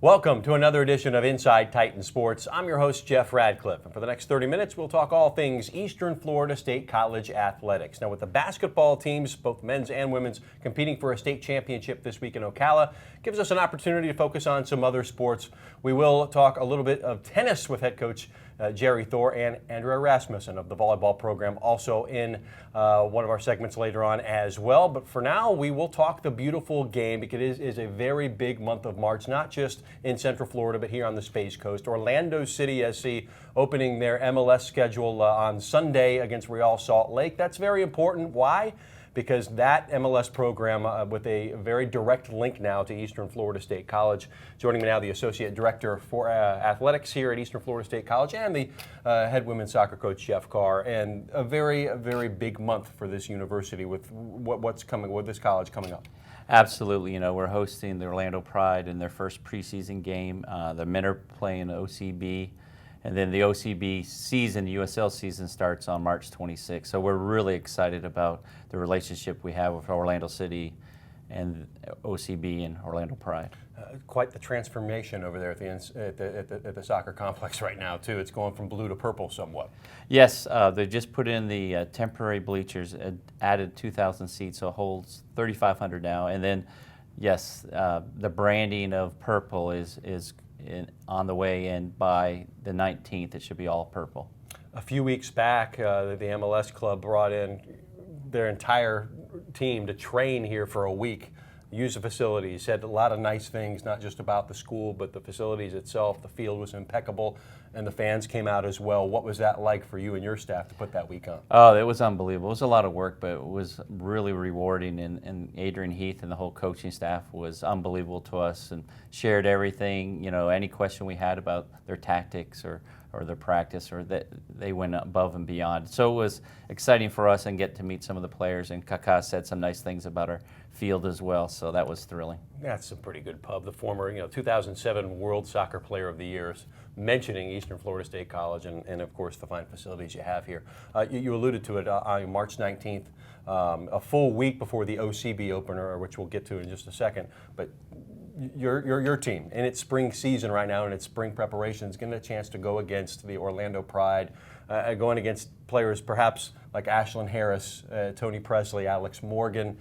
Welcome to another edition of Inside Titan Sports. I'm your host, Jeff Radcliffe, and for the next 30 minutes, we'll talk all things Eastern Florida State College athletics. Now, with the basketball teams, both men's and women's, competing for a state championship this week in Ocala, gives us an opportunity to focus on some other sports. We will talk a little bit of tennis with head coach Jerry Thor and Andrea Rasmussen of the volleyball program, also in one of our segments later on as well. But for now, we will talk the beautiful game because it is a very big month of March, not just in Central Florida, but here on the Space Coast. Orlando City SC opening their MLS schedule on Sunday against Real Salt Lake. That's very important. Why? Because that MLS program with a very direct link now to Eastern Florida State College. Joining me now, the Associate Director for Athletics here at Eastern Florida State College and the head women's soccer coach, Jeff Carr. And a very, very big month for this university with what's coming, with this college coming up. Absolutely. You know, we're hosting the Orlando Pride in their first preseason game. The men are playing OCB. And then the OCB season, the USL season, starts on March 26th. So we're really excited about the relationship we have with Orlando City and OCB and Orlando Pride. Quite the transformation over there at the soccer complex right now, too. It's going from blue to purple somewhat. Yes, they just put in the temporary bleachers, added 2,000 seats, so it holds 3,500 now. And then, yes, the branding of purple is on the way in. By the 19th, it should be all purple. A few weeks back, the MLS club brought in their entire team to train here for a week, use the facilities, said a lot of nice things, not just about the school, but the facilities itself. The field was impeccable, and the fans came out as well. What was that like for you and your staff to put that week on? Oh, it was unbelievable. It was a lot of work, but it was really rewarding, and Adrian Heath and the whole coaching staff was unbelievable to us and shared everything, you know, any question we had about their tactics or their practice, or that they went above and beyond. So it was exciting for us and get to meet some of the players, and Kaká said some nice things about our field as well, so that was thrilling. That's a pretty good pub. The former, 2007 World Soccer Player of the Year, mentioning Eastern Florida State College and of course the fine facilities you have here. You alluded to it on March 19th, a full week before the OCB opener, which we'll get to in just a second. But your team in its spring season right now, and its spring preparations, getting a chance to go against the Orlando Pride, going against players perhaps like Ashlyn Harris, Tony Presley, Alex Morgan.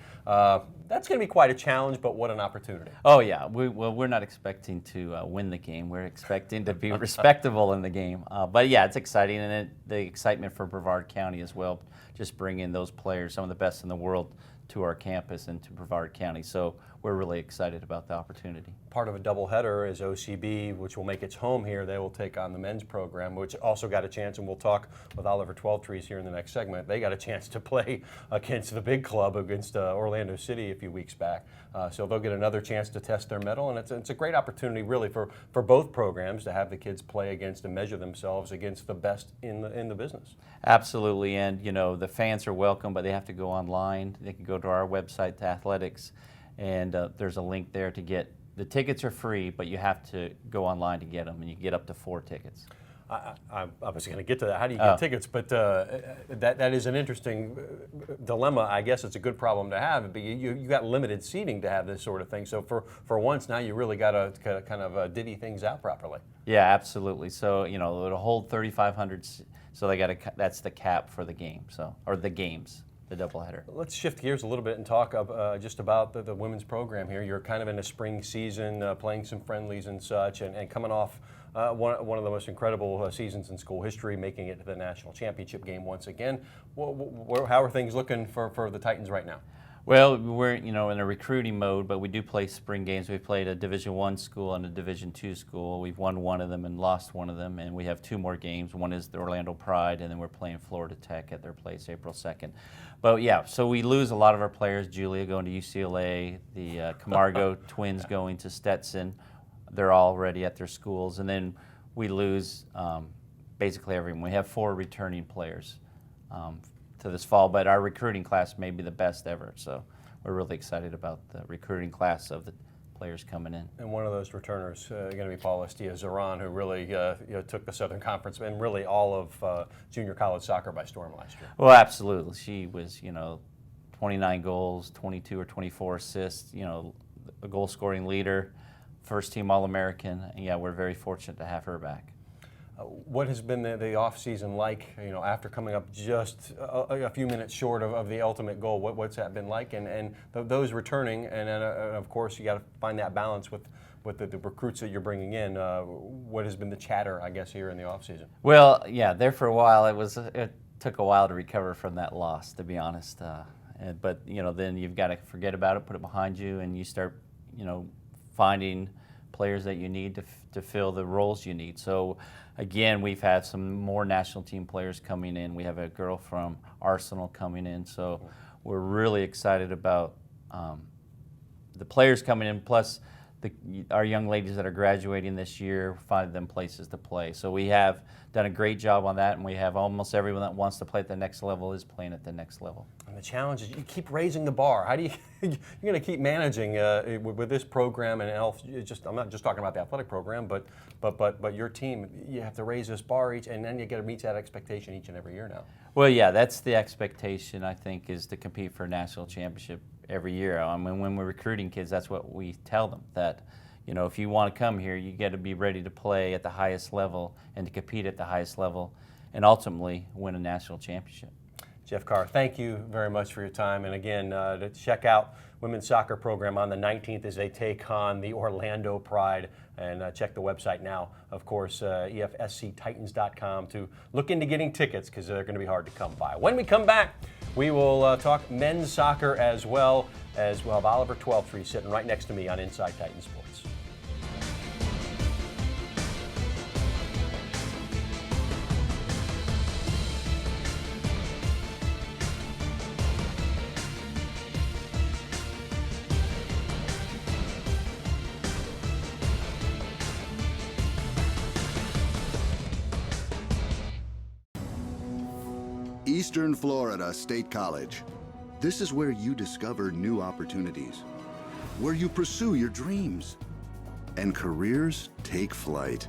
That's going to be quite a challenge, but what an opportunity. Oh, yeah. We're not expecting to win the game. We're expecting to be respectable in the game. But, yeah, it's exciting, and the excitement for Brevard County as well, just bringing those players, some of the best in the world, to our campus and to Brevard County. So we're really excited about the opportunity. Part of a doubleheader is OCB, which will make its home here. They will take on the men's program, which also got a chance, and we'll talk with Oliver Twelvetrees here in the next segment. They got a chance to play against the big club, against Orlando City a few weeks back. So they'll get another chance to test their mettle, and it's a great opportunity really for both programs to have the kids play against and measure themselves against the best in the business. Absolutely, and the fans are welcome, but they have to go online. They can go to our website, to athletics, and there's a link there to get. The tickets are free, but you have to go online to get them, and you can get up to 4 tickets. I was going to get to that. How do you get tickets? But that is an interesting dilemma. I guess it's a good problem to have. But you got limited seating to have this sort of thing. So for once now, you really got to kind of divvy things out properly. Yeah, absolutely. So it'll hold 3,500. So they got that's the cap for the game. Or the games. The doubleheader. Let's shift gears a little bit and talk just about the women's program here. You're kind of in a spring season, playing some friendlies and such, and coming off one of the most incredible seasons in school history, making it to the national championship game once again. How are things looking for the Titans right now? Well, we're in a recruiting mode, but we do play spring games. We've played a Division I school and a Division II school. We've won one of them and lost one of them, and we have 2 more games. One is the Orlando Pride, and then we're playing Florida Tech at their place April 2nd. But yeah, so we lose a lot of our players. Julia going to UCLA, the Camargo twins going to Stetson. They're already at their schools, and then we lose basically everyone. We have 4 returning players to this fall, but our recruiting class may be the best ever, so we're really excited about the recruiting class of the players coming in. And one of those returners going to be Paula Estia-Zoran, who really took the Southern Conference and really all of junior college soccer by storm last year. Well, absolutely. She was, 29 goals, 22 or 24 assists, a goal-scoring leader, first-team All-American. And yeah, we're very fortunate to have her back. What has been the off season like? After coming up just a few minutes short of the ultimate goal, what's that been like? And those returning, and of course you got to find that balance with the recruits that you're bringing in. What has been the chatter, I guess, here in the off season? Well, yeah, there for a while it took a while to recover from that loss, to be honest. But then you've got to forget about it, put it behind you, and you start finding players that you need to fill the roles you need. So again, we've had some more national team players coming in. We have a girl from Arsenal coming in, so we're really excited about the players coming in, plus our young ladies that are graduating this year, finding them places to play. So we have done a great job on that, and we have almost everyone that wants to play at the next level is playing at the next level. And the challenge is you keep raising the bar. How do you're going to keep managing with this program and else? I'm not just talking about the athletic program, but your team. You have to raise this bar and then you got to meet that expectation each and every year now. Well, yeah, that's the expectation. I think is to compete for a national championship every year. I mean, when we're recruiting kids, that's what we tell them, that if you want to come here, you got to be ready to play at the highest level and to compete at the highest level and ultimately win a national championship. Jeff Carr, thank you very much for your time. And again, to check out women's soccer program on the 19th as they take on the Orlando Pride. And check the website now, of course, EFSCTitans.com, to look into getting tickets because they're going to be hard to come by. When we come back, we will talk men's soccer as well as we'll have Oliver Twelftree sitting right next to me on Inside Titan Sports. Eastern Florida State College. This is where you discover new opportunities, where you pursue your dreams, and careers take flight.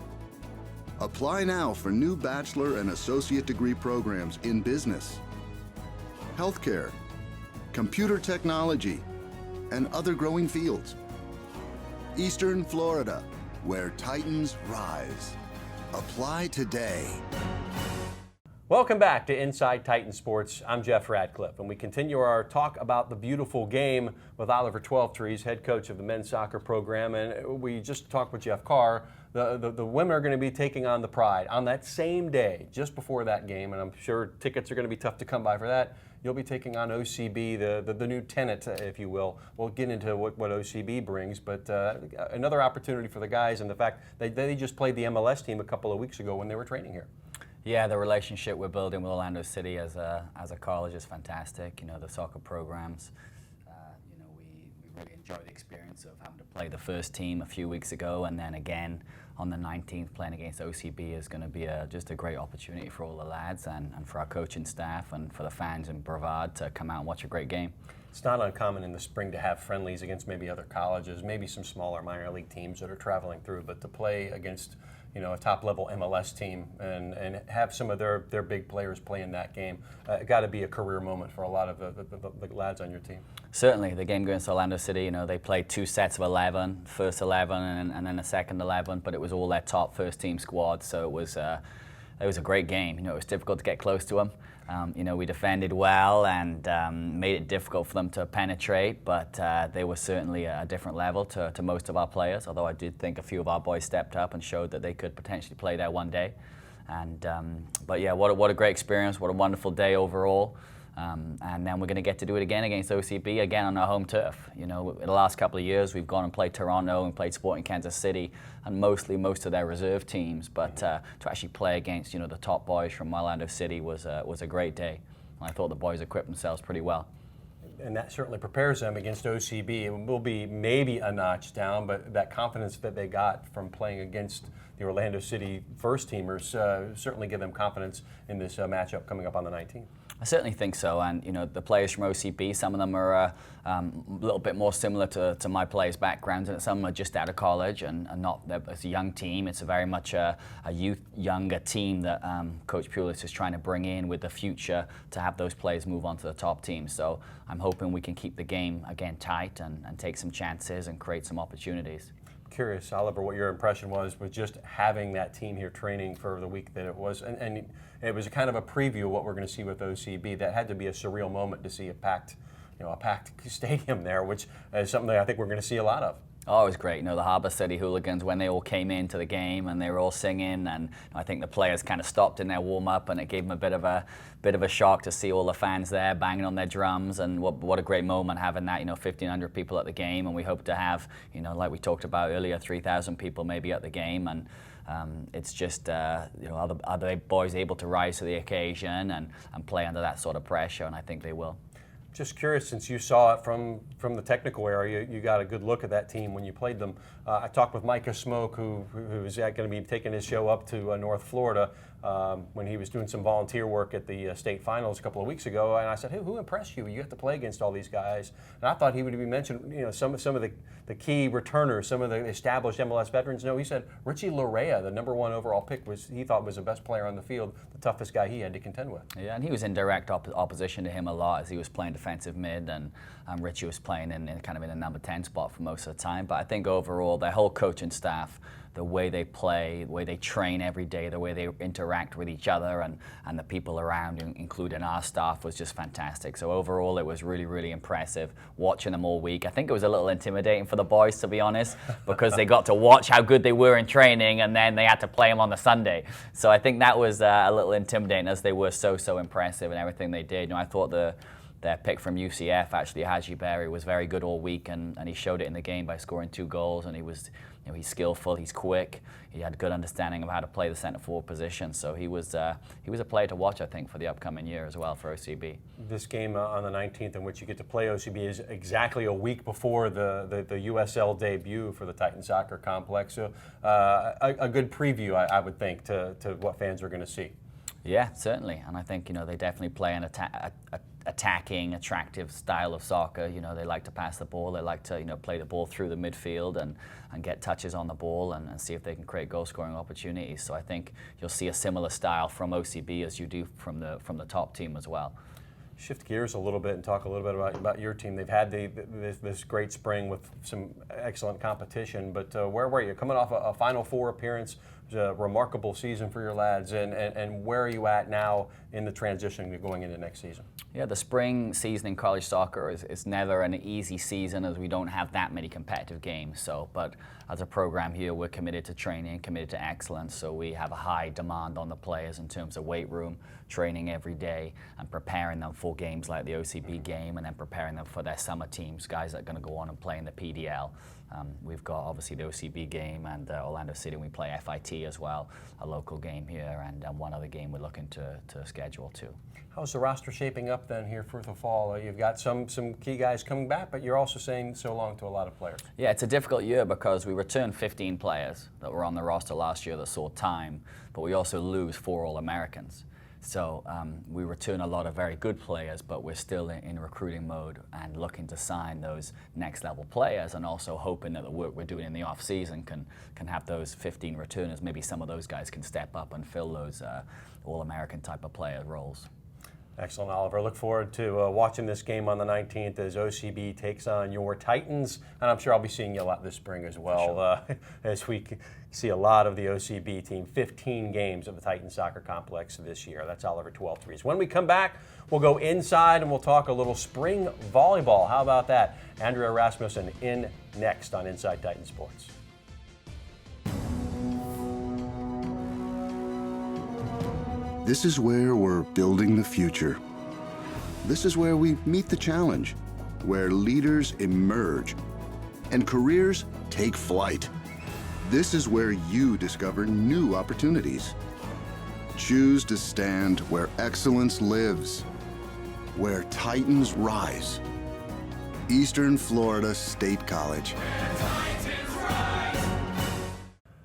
Apply now for new bachelor and associate degree programs in business, healthcare, computer technology, and other growing fields. Eastern Florida, where Titans rise. Apply today. Welcome back to Inside Titan Sports. I'm Jeff Radcliffe, and we continue our talk about the beautiful game with Oliver Twelftree, head coach of the men's soccer program. And we just talked with Jeff Carr. The women are going to be taking on the Pride on that same day, just before that game, and I'm sure tickets are going to be tough to come by for that. You'll be taking on OCB, the new tenant, if you will. We'll get into what OCB brings, but another opportunity for the guys, and the fact they just played the MLS team a couple of weeks ago when they were training here. Yeah, the relationship we're building with Orlando City as a college is fantastic. The soccer programs, we really enjoy the experience of having to play the first team a few weeks ago, and then again on the 19th playing against OCB is going to be just a great opportunity for all the lads and for our coaching staff and for the fans in Brevard to come out and watch a great game. It's not uncommon in the spring to have friendlies against maybe other colleges, maybe some smaller minor league teams that are traveling through, but to play against a top-level MLS team and have some of their big players play in that game, got to be a career moment for a lot of the lads on your team. Certainly, the game against Orlando City, they played 2 sets of 11, first 11 and then a second 11, but it was all their top first-team squad, so it was a great game. It was difficult to get close to them. We defended well and made it difficult for them to penetrate, but they were certainly a different level to most of our players, although I did think a few of our boys stepped up and showed that they could potentially play there one day. But yeah, what a great experience, what a wonderful day overall. And then we're going to get to do it again against OCB, again on our home turf. In the last couple of years, we've gone and played Toronto and played Sporting Kansas City, and most of their reserve teams. But to actually play against, the top boys from Orlando City was a great day. I thought the boys equipped themselves pretty well. And that certainly prepares them against OCB. It will be maybe a notch down, but that confidence that they got from playing against the Orlando City first teamers certainly give them confidence in this matchup coming up on the 19th. I certainly think so, and the players from OCB, some of them are a little bit more similar to my players' backgrounds, and some are just out of college and not. It's a young team. It's a very much a younger team that Coach Pulis is trying to bring in with the future to have those players move on to the top team. So I'm hoping we can keep the game again tight and take some chances and create some opportunities. curious, Oliver, what your impression was with just having that team here training for the week that it was, and it was kind of a preview of what we're going to see with OCB. That had to be a surreal moment to see a packed stadium there, which is something that I think we're going to see a lot of. Oh, it was great. The Harbour City hooligans, when they all came into the game and they were all singing, and I think the players kind of stopped in their warm-up, and it gave them a bit of a shock to see all the fans there banging on their drums. And what a great moment having that, 1,500 people at the game, and we hope to have, like we talked about earlier, 3,000 people maybe at the game. And it's just, are the boys able to rise to the occasion and play under that sort of pressure? And I think they will. Just curious, since you saw it from the technical area, you got a good look at that team when you played them. I talked with Micah Smoke, who's going to be taking his show up to North Florida when he was doing some volunteer work at the state finals a couple of weeks ago. And I said, hey, who impressed you? You have to play against all these guys. And I thought he would be mentioned, some of the key returners, some of the established MLS veterans. No, he said Richie Larea, the #1 overall pick, he thought was the best player on the field, the toughest guy he had to contend with. Yeah, and he was in direct opposition to him a lot as he was playing defensive mid, and Richie was playing in kind of in a number 10 spot for most of the time. But I think overall, their whole coaching staff, the way they play, the way they train every day, the way they interact with each other and the people around, including our staff, was just fantastic. So overall, it was really, really impressive watching them all week. I think it was a little intimidating for the boys, to be honest, because they got to watch how good they were in training, and then they had to play them on the Sunday. So I think that was a little intimidating, as they were so impressive in everything they did. I thought their pick from UCF, actually, Haji Berry, was very good all week, and he showed it in the game by scoring 2 goals, and he was, he's skillful, he's quick, he had a good understanding of how to play the centre forward position, so he was a player to watch, I think, for the upcoming year as well for OCB. This game on the 19th, in which you get to play OCB, is exactly a week before the USL debut for the Titan Soccer Complex, so a good preview, I would think, to what fans are going to see. Yeah, certainly, and I think they definitely play an attacking, attractive style of soccer. They like to pass the ball, they like to play the ball through the midfield and get touches on the ball and see if they can create goal-scoring opportunities. So I think you'll see a similar style from OCB as you do from the top team as well. Shift gears a little bit and talk a little bit about your team. They've had this great spring with some excellent competition, but where were you? Coming off a Final Four appearance, it was a remarkable season for your lads, and where are you at now in the transition going into next season? Yeah, the spring season in college soccer is never an easy season, as we don't have that many competitive games. But as a program here, we're committed to training, committed to excellence, so we have a high demand on the players in terms of weight room, training every day, and preparing them for games like the OCB game, and then preparing them for their summer teams, guys that are going to go on and play in the PDL. We've got obviously the OCB game and Orlando City, and we play FIT as well, a local game here, and one other game we're looking to schedule too. How's the roster shaping up then here for the fall? You've got some key guys coming back, but you're also saying so long to a lot of players. Yeah, it's a difficult year because we returned 15 players that were on the roster last year that saw time, but we also lose 4 All-Americans. So we return a lot of very good players, but we're still in recruiting mode and looking to sign those next level players, and also hoping that the work we're doing in the off season can have those 15 returners. Maybe some of those guys can step up and fill those All-American type of player roles. Excellent, Oliver. Look forward to watching this game on the 19th as OCB takes on your Titans, and I'm sure I'll be seeing you a lot this spring as well, sure. As we see a lot of the OCB team. 15 games of the Titan Soccer Complex this year. That's Oliver 12-3. When we come back, we'll go inside and we'll talk a little spring volleyball. How about that? Andrea Rasmussen in next on Inside Titan Sports. This is where we're building the future. This is where we meet the challenge, where leaders emerge and careers take flight. This is where you discover new opportunities. Choose to stand where excellence lives, where Titans rise. Eastern Florida State College.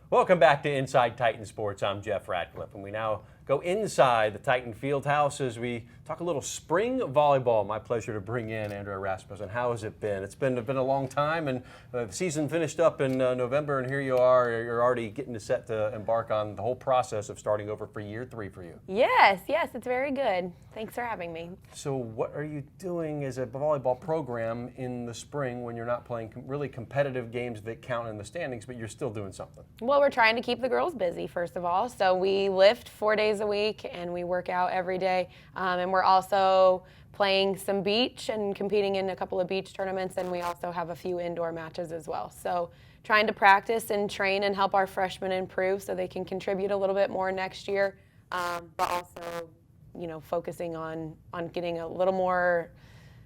Welcome back to Inside Titan Sports. I'm Jeff Radcliffe, and we now go inside the Titan Fieldhouse as we talk a little spring volleyball. My pleasure to bring in Andrea Rasmussen. How has it been? It's been a long time, and the season finished up in November, and here you are. You're already getting set to embark on the whole process of starting over for year 3 for you. Yes, it's very good. Thanks for having me. So what are you doing as a volleyball program in the spring when you're not playing really competitive games that count in the standings, but you're still doing something? Well, we're trying to keep the girls busy, first of all. So we lift 4 days a week, and we work out every day. And we're also playing some beach and competing in a couple of beach tournaments, and we also have a few indoor matches as well. So trying to practice and train and help our freshmen improve so they can contribute a little bit more next year, but also, focusing on getting a little more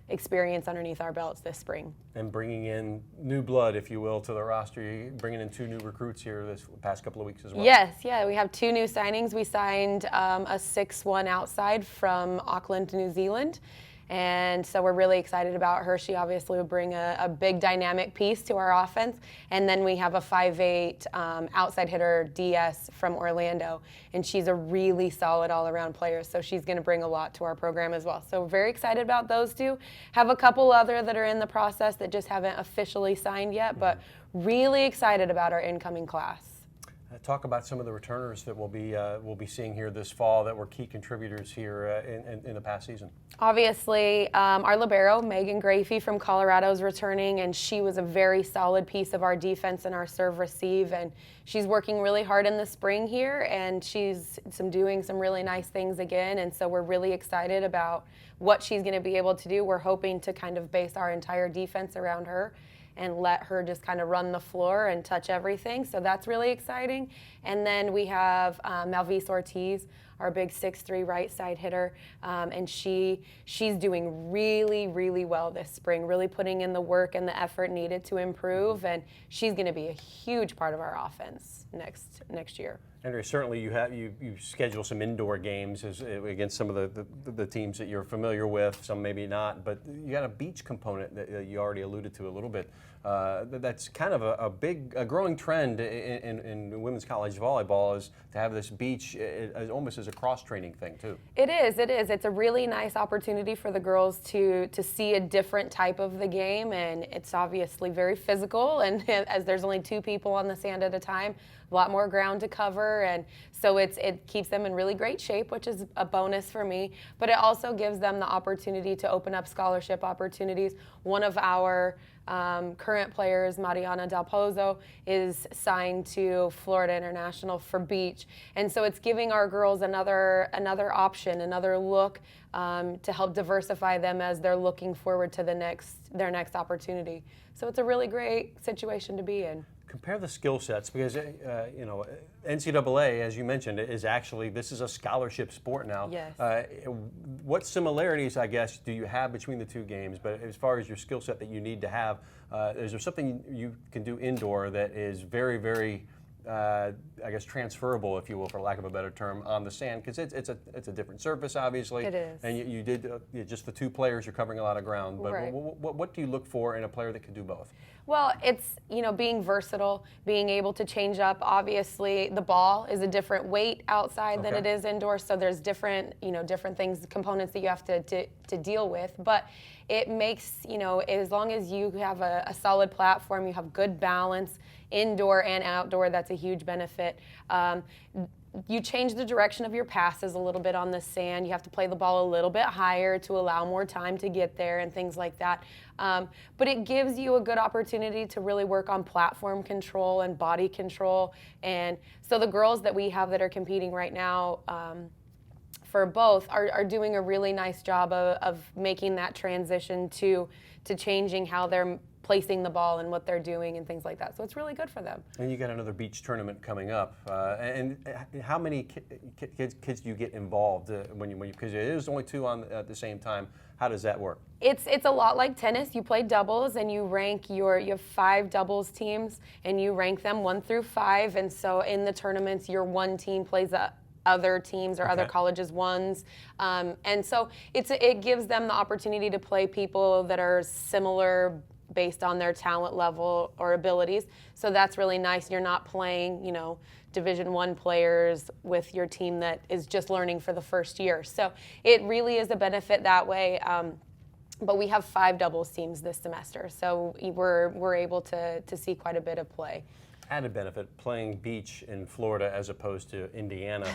experience underneath our belts this spring. And bringing in new blood, if you will, to the roster. You're bringing in 2 new recruits here this past couple of weeks as well. Yes, we have 2 new signings. We signed a 6'1" outside from Auckland, New Zealand. And so we're really excited about her. She obviously will bring a big dynamic piece to our offense. And then we have a 5'8" outside hitter, DS, from Orlando. And she's a really solid all-around player, so she's going to bring a lot to our program as well. So we're very excited about those 2. Have a couple other that are in the process that just haven't officially signed yet, but really excited about our incoming class. Talk about some of the returners that we'll be seeing here this fall that were key contributors here in the past season. Obviously, our libero, Megan Grafey from Colorado, is returning, and she was a very solid piece of our defense and our serve-receive, and she's working really hard in the spring here, and she's doing some really nice things again, and so we're really excited about what she's going to be able to do. We're hoping to kind of base our entire defense around her and let her just kind of run the floor and touch everything. So that's really exciting. And then we have Malvise Ortiz, our big 6'3" right side hitter, and she's doing really, really well this spring, really putting in the work and the effort needed to improve, and she's going to be a huge part of our offense next year. Andrea, certainly you schedule some indoor games against some of the teams that you're familiar with, some maybe not, but you got a beach component that you already alluded to a little bit. That's kind of a growing trend in women's college volleyball, is to have this beach almost as a cross-training thing too. It is. It's a really nice opportunity for the girls to see a different type of the game, and it's obviously very physical, and as there's only 2 people on the sand at a time, a lot more ground to cover, and so it keeps them in really great shape, which is a bonus for me, but it also gives them the opportunity to open up scholarship opportunities. One of our current players, Mariana Del Pozo, is signed to Florida International for beach, and so it's giving our girls another option, another look to help diversify them as they're looking forward to their next opportunity. So it's a really great situation to be in. Compare the skill sets, because NCAA, as you mentioned, this is a scholarship sport now. Yes. What similarities, I guess, do you have between the 2 games? But as far as your skill set that you need to have, is there something you can do indoor that is very, very, I guess, transferable, if you will, for lack of a better term, on the sand? Because it's a different surface, obviously. It is. And you did just the 2 players. You're covering a lot of ground. But right. what do you look for in a player that can do both? Well, it's, being versatile, being able to change up. Obviously, the ball is a different weight outside than it is indoors, so there's different things, components that you have to deal with. But it makes, as long as you have a solid platform, you have good balance, indoor and outdoor, that's a huge benefit. You change the direction of your passes a little bit on the sand. You have to play the ball a little bit higher to allow more time to get there and things like that. But it gives you a good opportunity to really work on platform control and body control. And so the girls that we have that are competing right now for both are doing a really nice job of making that transition to changing how they're placing the ball and what they're doing and things like that. So it's really good for them. And you got another beach tournament coming up. And how many kids do you get involved when you because it is only 2 on at the same time? How does that work? It's a lot like tennis. You play doubles and you rank you have 5 doubles teams and you rank them 1 through 5. And so in the tournaments, your one team plays other teams or other colleges ones, and so it gives them the opportunity to play people that are similar based on their talent level or abilities. So that's really nice. You're not playing, Division I players with your team that is just learning for the first year. So it really is a benefit that way. But we have 5 doubles teams this semester, so we're able to see quite a bit of play. Added benefit, playing beach in Florida as opposed to Indiana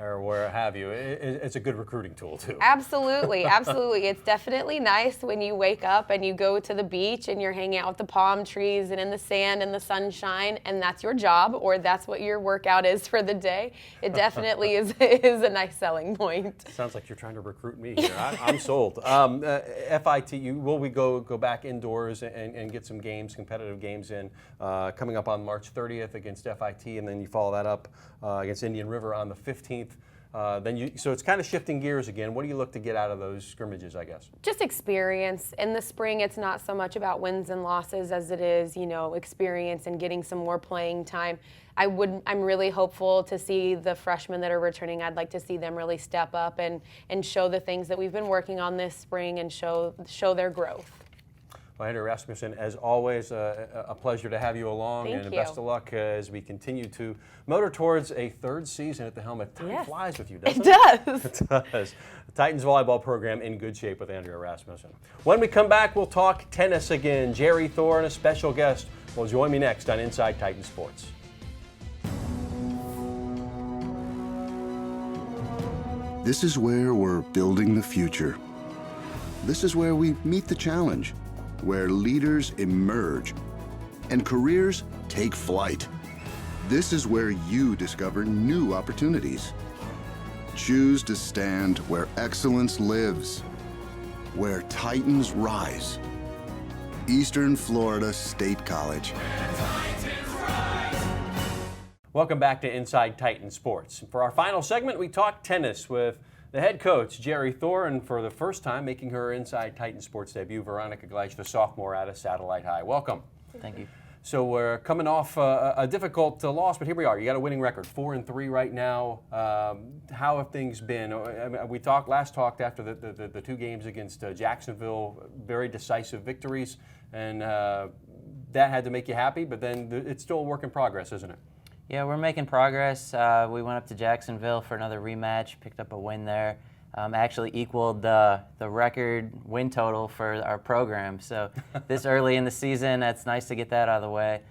or where have you. It's a good recruiting tool too. Absolutely, absolutely. It's definitely nice when you wake up and you go to the beach and you're hanging out with the palm trees and in the sand and the sunshine, and that's your job or that's what your workout is for the day. It definitely is a nice selling point. Sounds like you're trying to recruit me here. I'm sold. FIT, will we go back indoors and get some games, competitive games in coming up on March 30th against FIT, and then you follow that up against Indian River on the 15th. So it's kind of shifting gears again. What do you look to get out of those scrimmages, I guess? Just experience. In the spring, it's not so much about wins and losses as it is, experience and getting some more playing time. I'm really hopeful to see the freshmen that are returning. I'd like to see them really step up and show the things that we've been working on this spring and show their growth. Well, Andrea Rasmussen, as always, a pleasure to have you along. Thank and you. Best of luck as we continue to motor towards a 3rd season at the helm. Time flies with you, doesn't it? It does. It does. The Titans volleyball program in good shape with Andrea Rasmussen. When we come back, we'll talk tennis again. Jerry Thor and a special guest will join me next on Inside Titan Sports. This is where we're building the future. This is where we meet the challenge, where leaders emerge and careers take flight. This is where you discover new opportunities. Choose to stand where excellence lives, where Titans rise. Eastern Florida State College. Welcome back to Inside Titan Sports. For our final segment, we talk tennis with the head coach, Jerry Thor, and for the first time making her Inside Titan Sports debut, Veronica Gleich, the sophomore out of Satellite High. Welcome. Thank you. So we're coming off a difficult loss, but here we are. You got a winning record, 4-3 right now. How have things been? I mean, we last talked after the 2 games against Jacksonville, very decisive victories, and that had to make you happy, but then it's still a work in progress, isn't it? Yeah, we're making progress. We went up to Jacksonville for another rematch, picked up a win there. Actually equaled the record win total for our program. So this early in the season, that's nice to get that out of the way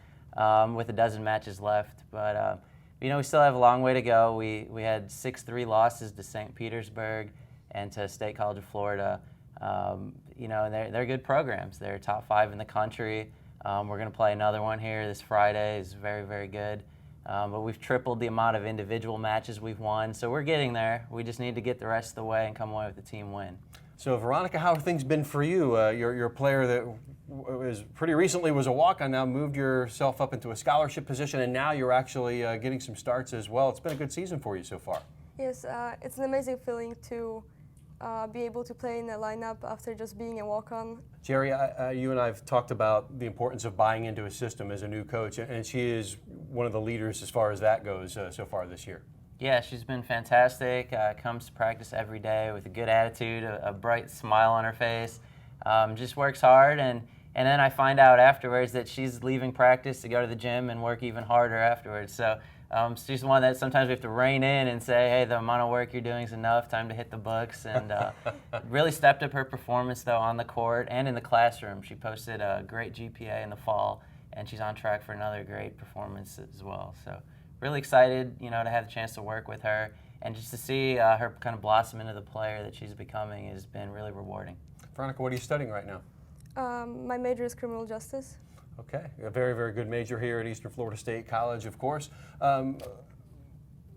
with a dozen matches left. But we still have a long way to go. We had 6-3 losses to St. Petersburg and to State College of Florida. And they're good programs. They're top 5 in the country. We're going to play another one here this Friday. It's very, very good. But we've tripled the amount of individual matches we've won, so we're getting there. We just need to get the rest of the way and come away with the team win. So, Veronica, how have things been for you? You're a player that was pretty recently was a walk-on, now moved yourself up into a scholarship position, and now you're actually getting some starts as well. It's been a good season for you so far. Yes, it's an amazing feeling to be able to play in the lineup after just being a walk-on. Jerry, you and I have talked about the importance of buying into a system as a new coach, and she is one of the leaders as far as that goes so far this year. Yeah, she's been fantastic. Comes to practice every day with a good attitude, a bright smile on her face. Just works hard, and then I find out afterwards that she's leaving practice to go to the gym and work even harder afterwards. So she's the one that sometimes we have to rein in and say, hey, the amount of work you're doing is enough, time to hit the books. And really stepped up her performance, though, on the court and in the classroom. She posted a great GPA in the fall, and she's on track for another great performance as well. So really excited, to have the chance to work with her, and just to see her kind of blossom into the player that she's becoming has been really rewarding. Veronica, what are you studying right now? My major is criminal justice. Okay, a very, very good major here at Eastern Florida State College, of course.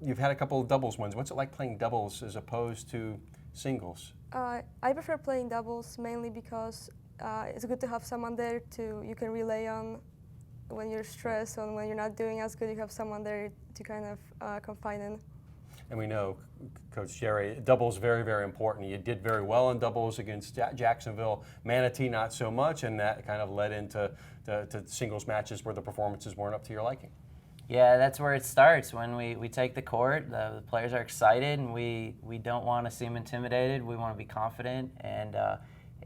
You've had a couple of doubles wins. What's it like playing doubles as opposed to singles? I prefer playing doubles mainly because it's good to have someone there you can rely on when you're stressed or when you're not doing as good. You have someone there to kind of confide in. And we know, Coach Jerry, doubles very, very important. You did very well in doubles against Jacksonville, Manatee not so much, and that kind of led into to singles matches where the performances weren't up to your liking. Yeah, that's where it starts. When we take the court, the players are excited, and we don't want to seem intimidated. We want to be confident, and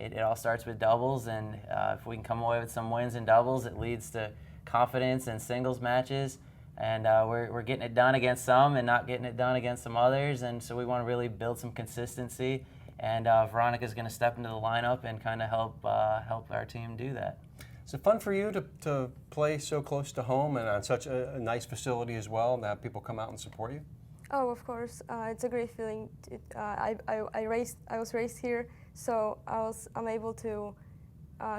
it all starts with doubles, and if we can come away with some wins in doubles, it leads to confidence in singles matches. And we're getting it done against some and not getting it done against some others, and so we want to really build some consistency. And Veronica's going to step into the lineup and kind of help our team do that. Is it fun for you to play so close to home and on such a nice facility as well, and have people come out and support you? Oh, of course, it's a great feeling. I was raised here, so I'm able to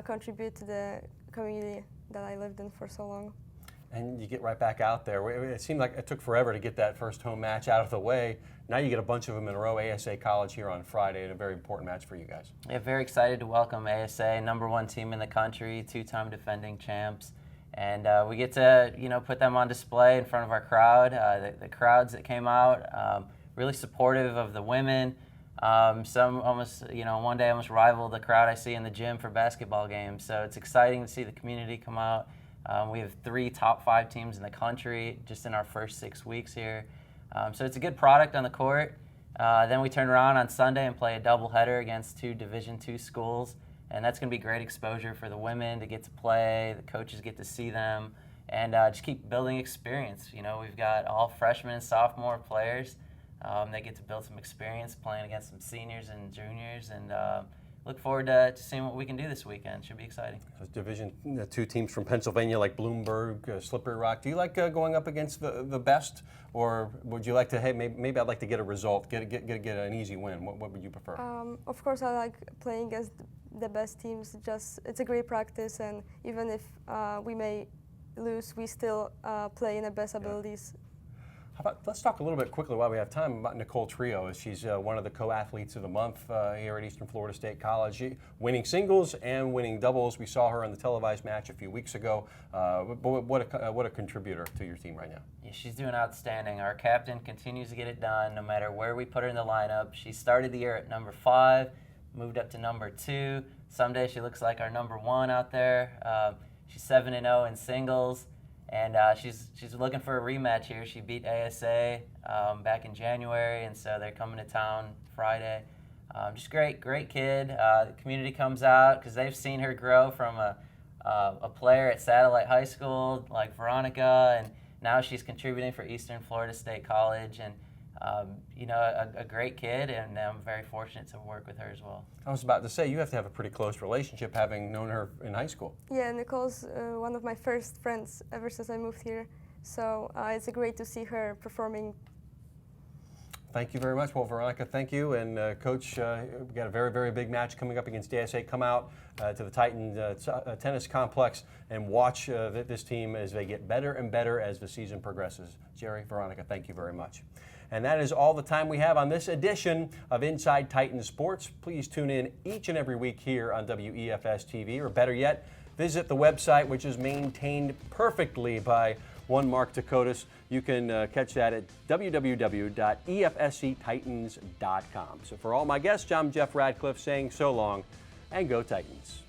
contribute to the community that I lived in for so long. And you get right back out there. It seemed like it took forever to get that first home match out of the way. Now you get a bunch of them in a row. ASA College here on Friday, and a very important match for you guys. Yeah, very excited to welcome ASA, #1 team in the country, 2-time defending champs. And we get to, put them on display in front of our crowd. The crowds that came out, really supportive of the women. Some almost, one day almost rivaled the crowd I see in the gym for basketball games. So it's exciting to see the community come out. We have 3 top 5 teams in the country just in our first 6 weeks here. So it's a good product on the court. Then we turn around on Sunday and play a doubleheader against 2 Division II schools. And that's going to be great exposure for the women to get to play, the coaches get to see them, and just keep building experience. We've got all freshmen and sophomore players. They get to build some experience playing against some seniors and juniors, and look forward to seeing what we can do this weekend. Should be exciting. Those Division II teams from Pennsylvania, like Bloomberg, Slippery Rock. Do you like going up against the best, or would you like to? Hey, maybe I'd like to get a result, get an easy win. What would you prefer? Of course, I like playing against the best teams. It's a great practice, and even if we may lose, we still play in the best abilities. Let's talk a little bit quickly while we have time about Nicole Trio. She's one of the co-athletes of the month here at Eastern Florida State College, winning singles and winning doubles. We saw her in the televised match a few weeks ago. What a contributor to your team right now. Yeah, she's doing outstanding. Our captain continues to get it done no matter where we put her in the lineup. She started the year at #5, moved up to #2. Someday she looks like our #1 out there. She's 7-0 in singles. And she's looking for a rematch here. She beat ASA back in January, and so they're coming to town Friday. Just great kid. The community comes out because they've seen her grow from a player at Satellite High School like Veronica, and now she's contributing for Eastern Florida State College. And a great kid, and I'm very fortunate to work with her as well. I was about to say, you have to have a pretty close relationship having known her in high school. Yeah, Nicole's one of my first friends ever since I moved here, so it's great to see her performing. Thank you very much. Well, Veronica, thank you. And Coach, we've got a very, very big match coming up against ASA. Come out to the Titan Tennis Complex and watch this team as they get better and better as the season progresses. Jerry, Veronica, thank you very much. And that is all the time we have on this edition of Inside Titan Sports. Please tune in each and every week here on WEFS TV, or better yet, visit the website, which is maintained perfectly by one Mark Dakotas. You can catch that at www.efsctitans.com. So for all my guests, I'm Jeff Radcliffe saying so long, and go Titans.